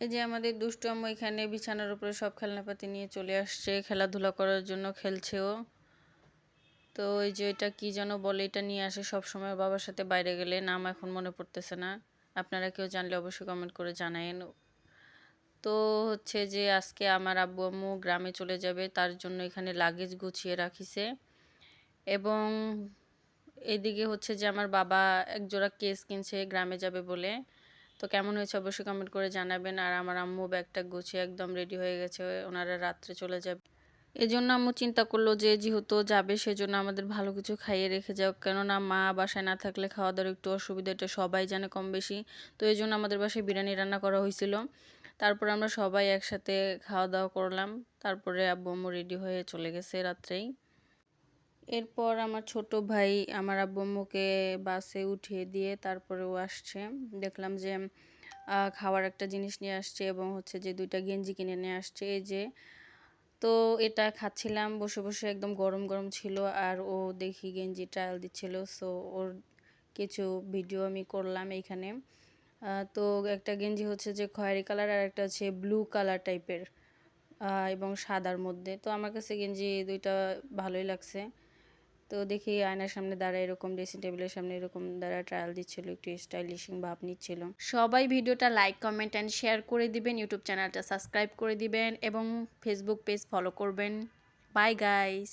এই যে আমাদের দুষ্টু আম্মু এখানে বিছানার উপরে সব খেলনাপাতি নিয়ে চলে আসছে, খেলাধুলা করার জন্য খেলছেও। তো এই যে এটা কি যেন বলে, এটা নিয়ে আসে সব সময় বাবার সাথে বাইরে গেলে, নাম এখন মনে পড়তেছে না। আপনারা কেউ জানলে অবশ্যই কমেন্ট করে জানায়েন। তো হচ্ছে যে আজকে আমার আব্বু আম্মু গ্রামে চলে যাবে, তার জন্য এখানে লাগেজ গুছিয়ে রাখিছে। এবং এদিকে হচ্ছে যে আমার বাবা একজোড়া কেস কিনছে গ্রামে যাবে বলে। তো কেমন হয়েছে অবশ্যই কমেন্ট করে জানাবেন। আর আমার আম্মু ব্যাগটা গুছিয়ে একদম রেডি হয়ে গেছে, ওনারা রাত্রে চলে যাবে। এজন্য আম্মু চিন্তা করলো যে যেহেতু যাবে সেজন্য আমাদের ভালো কিছু খাইয়ে রেখে যাও, কেননা মা বাসায় না থাকলে খাওয়া দাওয়ার একটু অসুবিধা, এটা সবাই জানে কম বেশি। তো এই জন্য আমাদের বাসায় বিরিয়ানি রান্না করা হয়েছিল। তারপর আমরা সবাই একসাথে খাওয়া দাওয়া করলাম। তারপরে আব্বু আম্মু রেডি হয়ে চলে গেছে রাত্রেই। এরপর আমার ছোট ভাই আমার আব্বু আম্মুকে বাসে উঠিয়ে দিয়ে তারপরে ও আসছে। দেখলাম যে খাওয়ার একটা জিনিস নিয়ে আসছে এবং হচ্ছে যে 2টা গেঞ্জি কিনে নিয়ে আসছে। এই যে তো এটা খাচ্ছিলাম বসে বসে, একদম গরম গরম ছিল। আর ও দেখি গেঞ্জি ট্রায়াল দিচ্ছিল, সো ওর কিছু ভিডিও আমি করলাম এইখানে। তো একটা গেঞ্জি হচ্ছে যে খয়েরি কালার, আর একটা হচ্ছে ব্লু কালার টাইপের এবং সাদার মধ্যে। তো আমার কাছে গেঞ্জি 2টা ভালোই লাগছে। তো দেখি আয়নার সামনে দাঁড়ায় এরকম, ড্রেসিং টেবিলের সামনে এরকম দাঁড়ায় ট্রায়াল দিচ্ছিল, একটু স্টাইলিশিং ভাব নিচ্ছিল। সবাই ভিডিওটা লাইক কমেন্ট অ্যান্ড শেয়ার করে দিবেন, ইউটিউব চ্যানেলটা সাবস্ক্রাইব করে দিবেন এবং ফেসবুক পেজ ফলো করবেন। Bye guys.